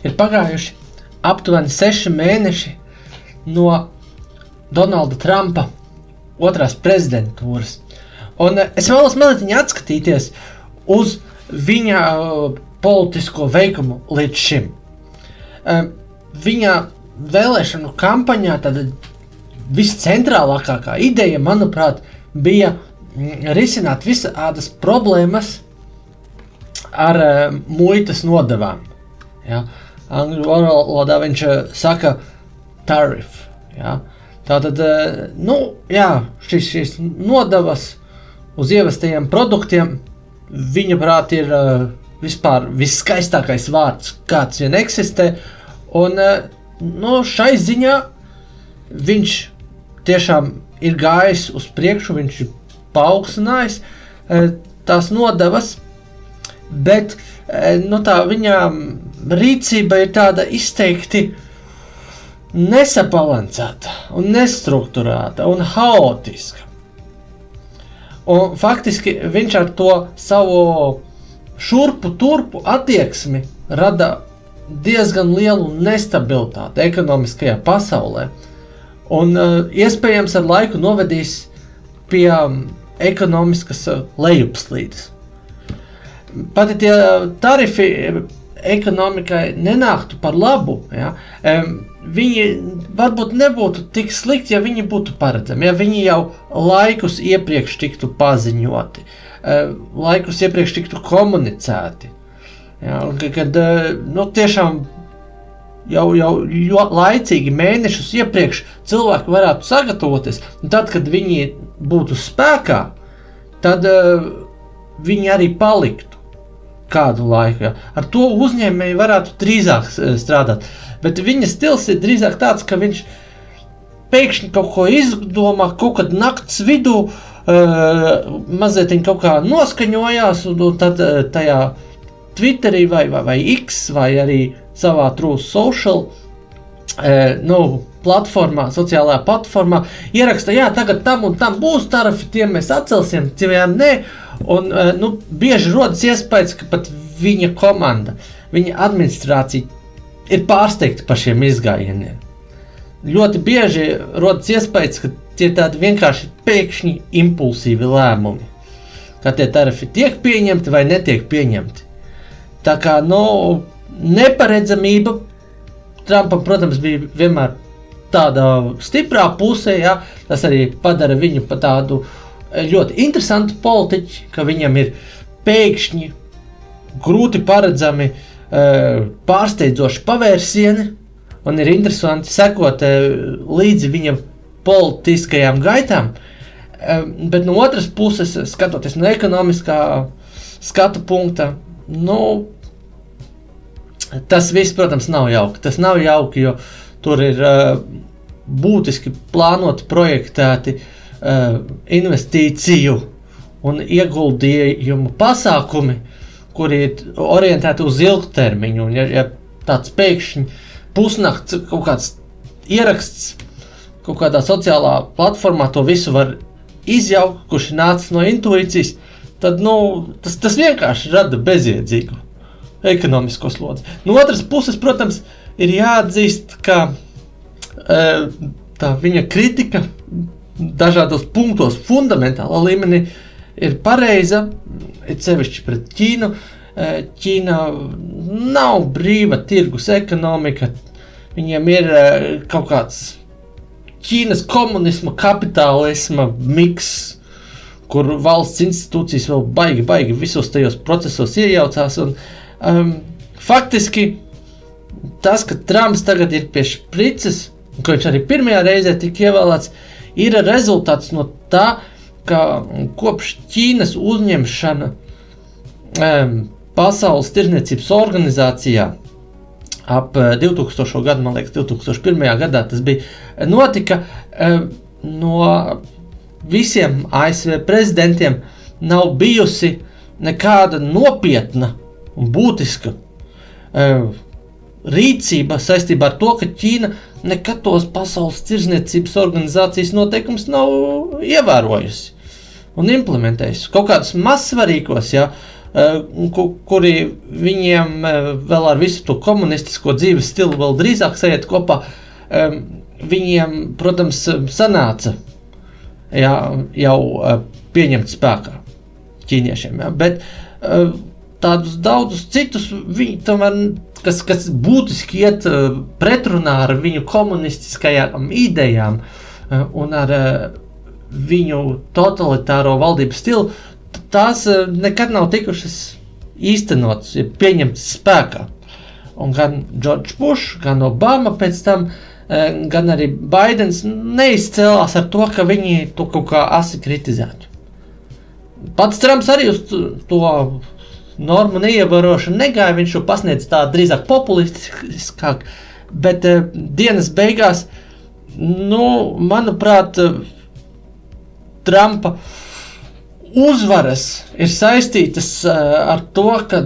ir pagājuši aptuveni 6 mēneši no Donalda Trumpa otrās prezidentūras. Un es vēlos mazliet atskatīties uz viņa politisko veikumu līdz šim. Viņa vēlēšanu kampaņā tāda viscentrālākā ideja, manuprāt, bija risināt visādas problēmas ar muitas nodevām. Ja? Angļu valodā viņš saka tariff. Ja? Tātad, šīs nodevas uz ievestajiem produktiem, viņa prāt, ir vispār viskaistākais vārds, kāds vien eksistē, un šai ziņā viņš tiešām ir gājis uz priekšu, viņš ir paaugstinājis tās nodevas, bet tā viņa rīcība ir tāda izteikti nesabalansēta un nestrukturēta un haotiska. Un faktiski viņš ar to savu šurpu-turpu attieksmi rada diezgan lielu nestabilitāti ekonomiskajā pasaulē. Un iespējams ar laiku novedīs pie ekonomiskas lejupslīdes. Pati tie tarifi ekonomikai nenāktu par labu, ja? Viņi varbūt nebūtu tik slikti, ja viņi būtu paredzami, ja viņi jau laikus iepriekš tiktu paziņoti, laikus iepriekš tiktu komunicēti. Ja? Kad tiešām jau laicīgi mēnešus iepriekš cilvēki varētu sagatavoties, un tad, kad viņi būtu spēkā, tad viņi arī paliktu kādu laiku. Ja? Ar to uzņēmēji varētu drīzāk strādāt. Bet viņa stils ir drīzāk tāds, ka viņš pēkšņi kaut ko izdomā, kaut kad nakts vidū mazliet kaut kā noskaņojās, un tad tajā Twitterī vai X vai arī savā Truth Social platformā, sociālajā platformā ieraksta, tagad tam un tam būs tarifi, tiem mēs atcelsim, tiem nē, un bieži rodas iespējas, ka pat viņa komanda, viņa administrācija ir pārsteigti par šiem izgājieniem. Ļoti bieži rodas iespējas, ka tie ir tādi vienkārši pēkšņi impulsīvi lēmumi, ka tie tarifi tiek pieņemti vai netiek pieņemti. Tā kā, neparedzamība Trumpam, protams, bija vienmēr tāda stiprā pusē, ja? Tas arī padara viņu pa tādu ļoti interesantu politiķi, ka viņam ir pēkšņi grūti paredzami pārsteidzoši pavērsieni, un ir interesanti sekot līdzi viņam politiskajām gaitām, bet no otras puses, skatoties no ekonomiskā skatu punkta, tas viss, protams, nav jauki. Tas nav jauki, jo tur ir būtiski plānoti, projektēti investīciju un ieguldījumu pasākumi, kuri ir orientēti uz ilgtermiņu. Un ja tāds pēkšņi pusnakts kaut kāds ieraksts kaut kādā sociālā platformā to visu var izjaukt, kurš ir nācis no intuīcijas, tad tas vienkārši rada bezjēdzīgu ekonomisko slodzi. No otras puses, protams, ir jāatzīst, ka tā viņa kritika dažādos punktos fundamentālā līmenī ir pareiza, ir sevišķi pret Ķīnu. Ķīna nav brīva tirgus ekonomika, viņiem ir kaut kāds Ķīnas komunisma, kapitālisma miks, kur valsts institūcijas vēl baigi visos tajos procesos iejaucās. Un, faktiski tas, ka Trumps tagad ir pie šprices, un ka viņš arī pirmajā reizē tika ievēlēts, ir rezultāts no tā, ka kopš Ķīnas uzņemšana Pasaules tirdzniecības organizācijā ap 2000. Gadu, man liekas, 2001. Gadā tas bija, notika no visiem ASV prezidentiem nav bijusi nekāda nopietna un būtiska rīcība saistībā ar to, ka Ķīna nekad tos Pasaules tirdzniecības organizācijas noteikumus nav ievērojusi un implementējusi. Kaut kādus mazsvarīgos, kuri viņiem vēl ar visu to komunistisko dzīves stilu vēl drīzāk sajiet kopā, viņiem, protams, sanāca jau pieņemt spēkā ķīniešiem, bet tādus daudzus citus, viņi tomēr, kas būtiski iet pretrunā ar viņu komunistiskajām idejām un ar viņu totalitāro valdības stilu, tās nekad nav tikušas īstenotas, pieņemtas spēkā. Un gan George Bush, gan Obama pēc tam, gan arī Baidens neizcēlās ar to, ka viņi to kaut kā asi kritizētu. Pats Trumps arī uz to normu neievērošanu negāja, viņš to pasniedz tā drīzāk populistiskāk, bet dienas beigās, manuprāt, Trumpa uzvaras ir saistītas ar to, ka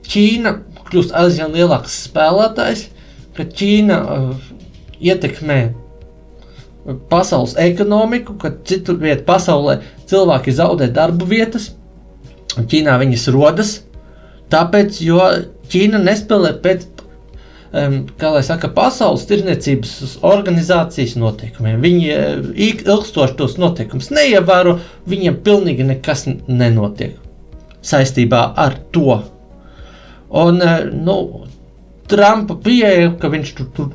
Ķīna kļūst aizvien lielāks spēlētājs, ka Ķīna ietekmē pasaules ekonomiku, ka citu vietu pasaulē cilvēki zaudē darba vietas, un Ķīnā viņas rodas, tāpēc, jo Ķīna nespēlē pēc, kā lai saka, pasaules tirdzniecības organizācijas noteikumiem. Viņi ilgstoši tos noteikumus neievēro, viņiem pilnīgi nekas nenotiek saistībā ar to. Un, Trumpa pieeja, ka viņš tur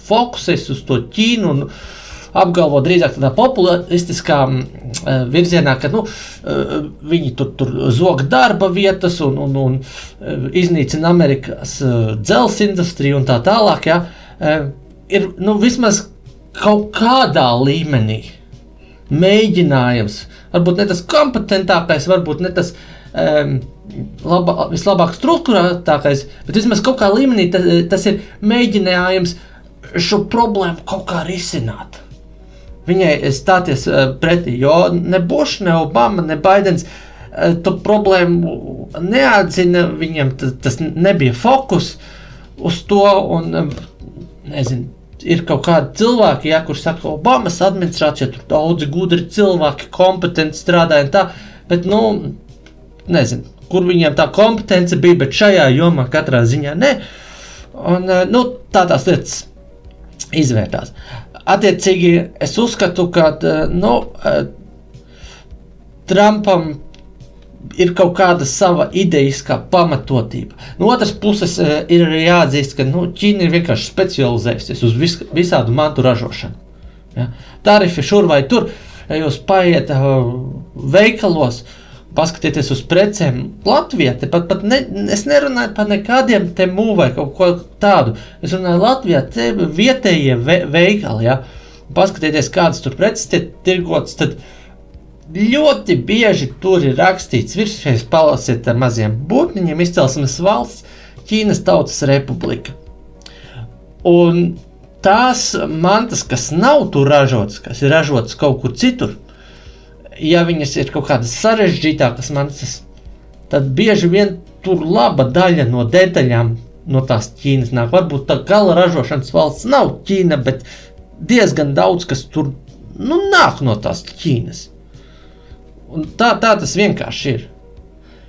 fokusēs uz to Ķīnu un apgalvo drīzāk tādā populistiskā virzienā, ka viņi tur zog darba vietas un iznīcina Amerikas dzelzs industriju un tā tālāk, ir vismaz kaut kādā līmenī mēģinājums, varbūt ne tas kompetentākais, varbūt ne tas vislabāk strukturētākais, bet vismaz kaut kā līmenī tas ir mēģinājums šo problēmu kaut kā risināt. Viņai stāties pretī, jo ne Bush, ne Obama, ne Baidens to problēmu neatzina, viņiem tas nebija fokus uz to, un, ir kaut kādi cilvēki, kur saka, Obamas administrācijā tur daudzi gudri cilvēki, kompetenti strādāja un tā, bet, kur viņiem tā kompetence bija, bet šajā jomā katrā ziņā ne, un, tā tās lietas izvērtās. Attiecīgi, es uzskatu, ka Trumpam ir kaut kāda sava idejiskā pamatotība. No otras puses ir arī jāatzīst, ka Ķīna ir vienkārši specializējusies uz visādu mantu ražošanu. Ja? Tarifi šur vai tur, ja jūs paiet veikalos, paskatieties uz precēm Latvijā, es nerunāju par nekādiem Temu vai kaut ko tādu. Es runāju Latvijā, te vietējie veikali, ja? Paskatieties, kādas tur preces tiek tirgotas, tad ļoti bieži tur ir rakstīts, virsšais palasiet ar maziem būtniņiem, izcelsmes valsts, Ķīnas Tautas Republika. Un tās mantas, kas nav tur ražotas, kas ir ražotas kaut kur citur, ja viņas ir kaut kādas sarežģītākas mantas, tad bieži vien tur laba daļa no detaļām no tās Ķīnas nāk. Varbūt tā gala ražošanas valsts nav Ķīna, bet diezgan daudz, kas tur nāk no tās Ķīnas. Un tā tas vienkārši ir.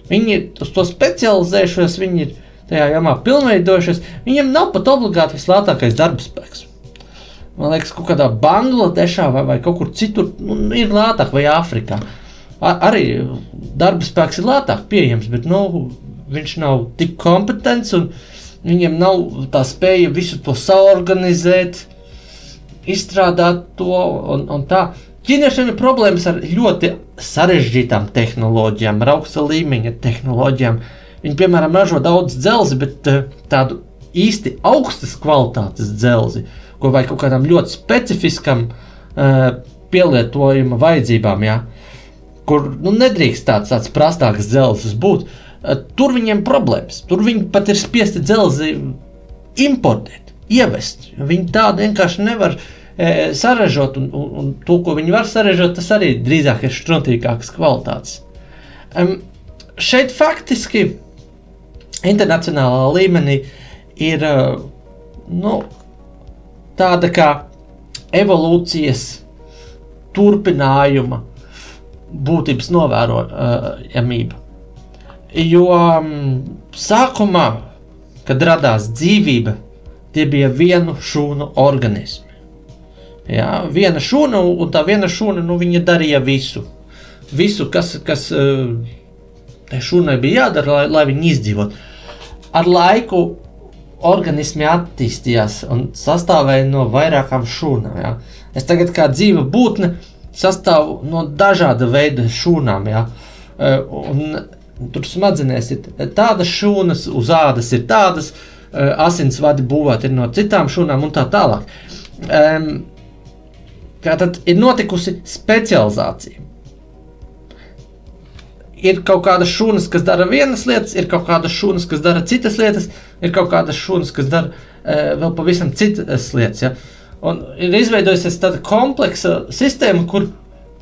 Viņi ir uz to specializējušies, viņi ir tajā jomā pilnveidojušies, viņiem nav pat obligāti vislētākais darba spēks. Man liekas, kaut kādā Bangladešā vai kaut kur citur ir lētāk, vai Āfrikā. Arī darba spēks ir lētāk pieejams, bet viņš nav tik kompetents un viņiem nav tā spēja visu to saorganizēt, izstrādāt to un tā. Ķīniešiem ir problēmas ar ļoti sarežģītām tehnoloģijām, ar augsta līmeņa tehnoloģijām. Viņi, piemēram, ražo daudz dzelzi, bet tādu īsti augstas kvalitātes dzelzi, ko vai kaut kādām ļoti specifiskam pielietojuma vajadzībām, kur nedrīkst tāds prastāks dzelzis būt. Tur viņiem problēmas. Tur viņi pat ir spiesti dzelzi importēt, ievest. Viņi tādu vienkārši nevar saražot, un to, ko viņi var saražot, tas arī drīzāk ir štruntīgākas kvalitātes. Šeit faktiski internacionālā līmenī ir tāda kā evolūcijas turpinājuma būtības novērojamība. Jo sākumā, kad radās dzīvība, tie bija vienu šūnu organismi. Jā, viena šūna, un tā viena šūna, viņa darīja visu. Visu, kas tai šūnai bija jādara, lai viņi izdzīvot. Ar laiku organismi attīstījās un sastāvēja no vairākām šūnām. Jā. Es tagad kā dzīva būtne sastāvu no dažāda veida šūnām. Jā. Un tur smadzenēs ir tādas šūnas, uz ādas ir tādas, asinsvadi būvēti ir no citām šūnām un tā tālāk. Kā tad ir notikusi specializācija. Ir kaut kādas šūnas, kas dara vienas lietas, ir kaut kādas šūnas, kas dara citas lietas, ir kaut kādas šūnas, kas dara vēl pavisam citas lietas. Ja? Un ir izveidojusies tāda kompleksa sistēma, kur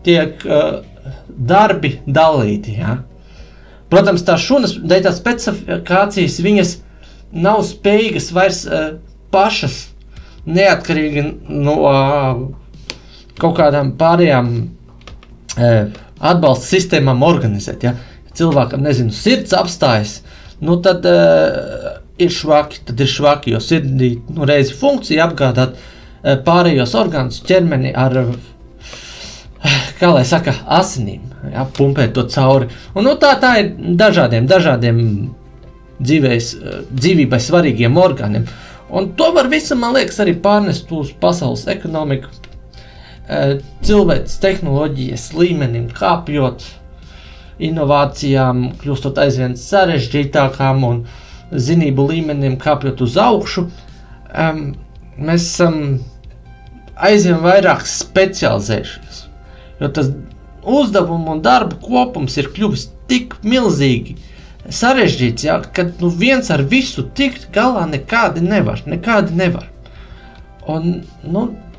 tiek darbi dalīti. Ja? Protams, tās šūnas, dēļ tās specifikācijas, viņas nav spējīgas vairs pašas neatkarīgi no kaut kādām pārējām atbalsta sistēmām organizēt. Ja? Cilvēkam, sirds apstājas, tad ir švaki, jo sirdī reizi funkcija apgādāt pārējos orgānus ķermeni ar, kā lai saka, asinīm, ja? Pumpēt to cauri. Un tā ir dažādiem dzīvībai svarīgiem orgāniem. Un to var visu, man liekas, arī pārnest uz pasaules ekonomiku, cilvēces tehnoloģijas līmenim kāpjot, inovācijām kļūstot aizvien sarežģītākām un zinību līmenim kāpjot uz augšu. Mēs esam aizvien vairāk specializējušies, jo tas uzdevumu un darbu kopums ir kļuvis tik milzīgi sarežģīts, ja, ka viens ar visu tikt galā nekādi nevar. Un,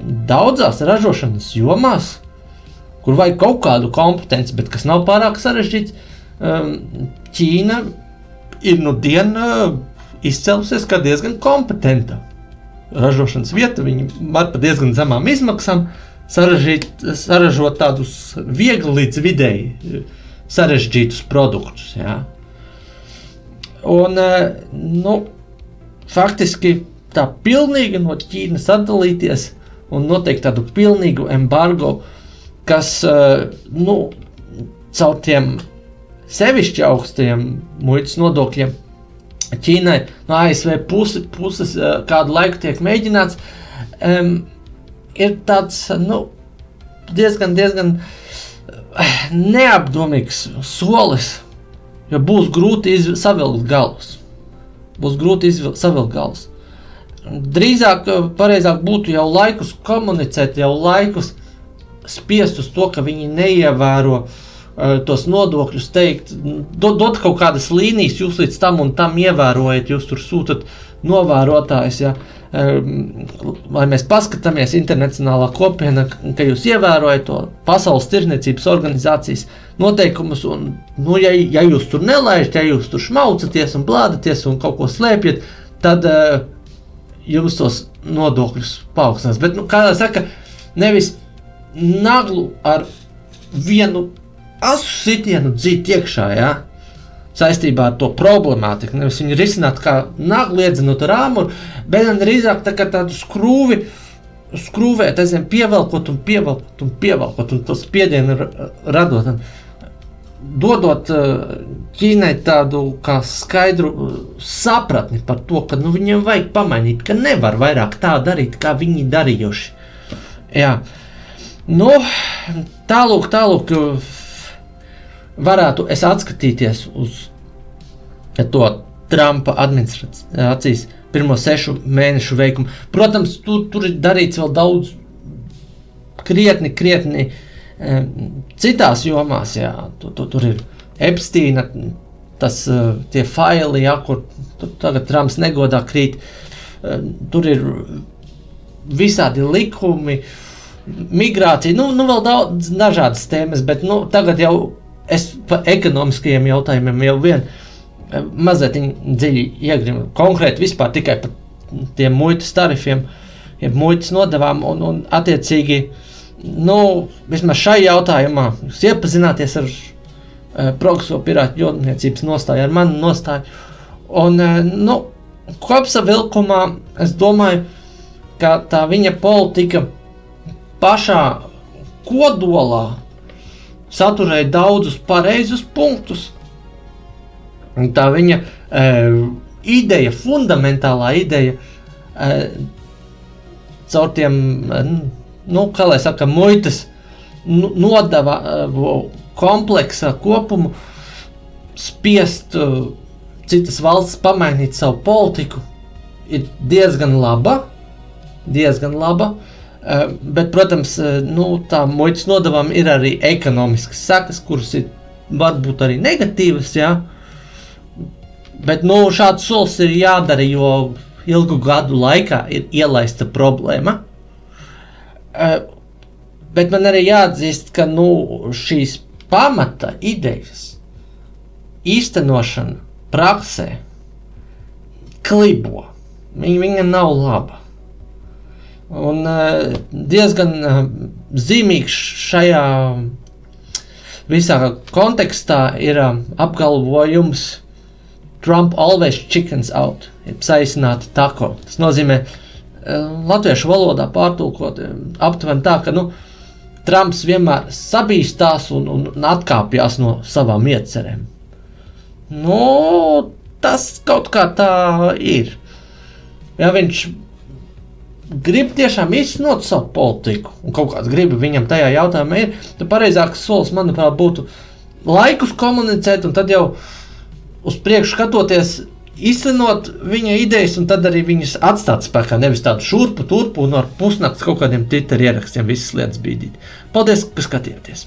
daudzās ražošanas jomās, kur vajag kaut kādu kompetenci, bet kas nav pārāk sarežģīts, Ķīna ir izcēlusies kā diezgan kompetenta ražošanas vieta. Viņi var par diezgan zemām izmaksām saražot tādus viegli līdz vidēji sarežģītus produktus. Ja. Un, faktiski tā pilnīgi no Ķīnas atdalīties un noteikt tādu pilnīgu embargo, kas, caur tiem sevišķi augstajiem muitas nodokļiem Ķīnai no ASV puses kādu laiku tiek mēģināts, ir tāds, diezgan neapdomīgs solis, jo būs grūti savilkt galus. Drīzāk, pareizāk būtu jau laikus komunicēt, jau laikus spiest uz to, ka viņi neievēro tos nodokļus, teikt, dot kaut kādas līnijas, jūs līdz tam un tam ievērojat, jūs tur sūtat novērotājus, ja, lai mēs paskatāmies internacionālā kopiena, ka jūs ievērojat to Pasaules tirdzniecības organizācijas noteikumus, un, ja jūs tur nelaižat, ja jūs tur šmaucaties un blādaties un kaut ko slēpjat, tad jums tos nodokļus paaugstinās. Bet, kādā saka, nevis naglu ar vienu asu sitienu dzīt iekšā, ja, saistībā ar to problemātiku. Nevis viņu risināt kā naglu iedzenot ar āmuru, bet drīzāk tā kā tādu skrūvēt, pievelkot un to spiedienu radot. Dodot Ķīnai tādu kā skaidru sapratni par to, ka viņiem vajag pamainīt, ka nevar vairāk tā darīt, kā viņi darījuši. Jā. Tālūk varētu es atskatīties uz to Trumpa administrācijas pirmo 6 mēnešu veikumu. Protams, tur ir darīts vēl daudz krietni citās jomās, jā, tur ir Epsteina, tie faili, jā, kur tagad Trumps negodā krīt, tur ir visādi likumi, migrācija, vēl daudz dažādas tēmas, bet tagad jau es par ekonomiskajiem jautājumiem jau mazliet dziļi iegrimu, konkrēti vispār tikai par tiem muitas tarifiem, jeb muitas nodevām un attiecīgi, vismaz šai jautājumā jūs iepazināties ar progresīvo pirātu jūrniecības nostāju ar manu nostāju. Un, kopsavilkumā es domāju, ka tā viņa politika pašā kodolā saturēja daudzus pareizus punktus. Un tā viņa ideja, fundamentālā ideja, caur tiem, kā lai saka, muitas nodeva kompleksa kopumu spiest citas valsts pamainīt savu politiku, ir diezgan laba, bet, protams, tā muitas nodevam ir arī ekonomiskas sekas, kuras ir varbūt arī negatīvas, jā. Bet, šāds solis ir jādara, jo ilgu gadu laikā ir ielaista problēma. Bet man arī jāatzīst, ka, šīs pamata idejas īstenošana praksē klibo. Viņa nav laba. Un diezgan zīmīgs šajā visā kontekstā ir apgalvojums Trump always chickens out, ir saīsināti tako. Tas nozīmē latviešu valodā pārtulkot aptuveni tā, ka Trumps vienmēr sabīstās un atkāpjās no savām iecerēm. Tas kaut kā tā ir. Ja viņš grib tiešām īstenot savu politiku, un kaut kāds grib viņam tajā jautājumā ir, tad pareizāks solis, manuprāt, būtu laikus komunicēt, un tad jau uz priekšu skatoties, izcenot viņa idejas, un tad arī viņas atstāt spēkā, nevis tādu šurpu, turpu un ar pusnakts kaut kādiem Twitter ierakstiem visas lietas bīdīt. Paldies, ka skatījāties!